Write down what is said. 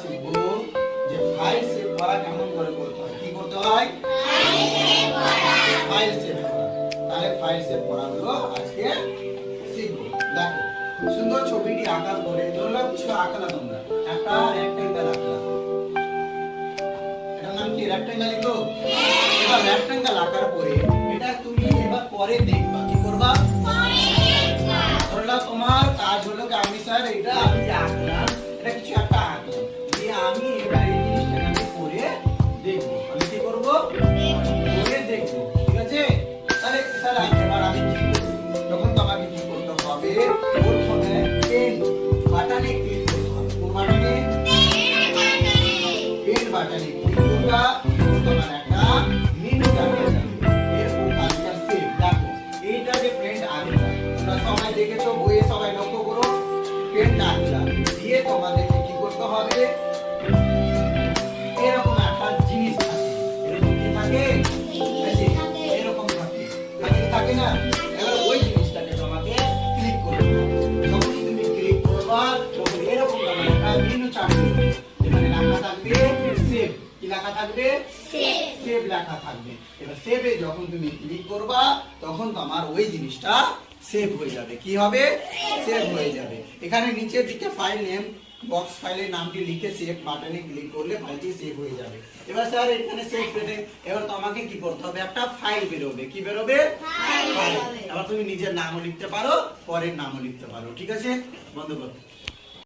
শিখবো যে file save করা কেমন করে করতে হয়। কি করতে হয়? ফাইল সেভ করা। তাহলে ফাইল সেভ করাগুলো আজকে শিখবো। দেখো সুন্দর ছবিটি আঁকার পরে ধরো কিছু আঁকলা তোমরা, একটা রেক্টেঙ্গেল আঁকলা, এটার নাম কি? রেক্টেঙ্গেল। তো এবার রেক্টেঙ্গেল আঁকার পরে এটা তুমি এবার পরে দেখবা। কি করবা? ধরো তোমার কাজ হলো কি আমি স্যার এটা আমি আঁকলাম, এটা কিছু একটা আঁকলাম, দিয়ে আমি এবার এই জিনিসটাকে আমি করে দেখবো। আমি কি করবো? করে দেখবো। ঠিক আছে? তাহলে স্যার এবার আমি কি করবো? তখন তোমাকে কি করতে হবে? প্রথমে পেন বাটনে ক্লিক করতে হবে। কোন বাটনে? পেন বাটনে ক্লিক করবা। তোমার একটা মেনু যাবে, এরকম কাজটা সেভ। দেখো এইটা যে ফ্রেন্ড আঁকলাম, তোমরা সবাই দেখেছো বইয়ে, সবাই লক্ষ্য করো। পেন আঁকলাম দিয়ে তোমাদেরকে কি করতে হবে? এরকম একটা জিনিস থাকে, এরকম কি থাকে? এরকম থাকে, থাকে না? এবার ওই জিনিসটাকে তোমাকে ক্লিক করতে হবে। যখনই তুমি ক্লিক করবা তখন এরকম একটা মেনু চালু হবে, যেখানে লেখা থাকবে সেভ। কি লেখা থাকবে? সেভ লেখা থাকবে। এবার সেভে যখন তুমি ক্লিক করবা তখন তোমার ওই জিনিসটা সেভ হয়ে যাবে। কি হবে? সেভ হয়ে যাবে। এখানে নিচের দিকে ফাইল নেম বক্স ফাইলের নামটি লিখে সেভ বাটনে ক্লিক করলে ফাইলটি সেভ হয়ে যাবে। এবার স্যার এখানে সেভ পেতে এবার তোমাকে কি করতে হবে? একটা ফাইল বেরোবে। কি বেরোবে? ফাইল। এবার তুমি নিজের নামও লিখতে পারো, পরের নামও লিখতে পারো। ঠিক আছে? বন্ধ করো।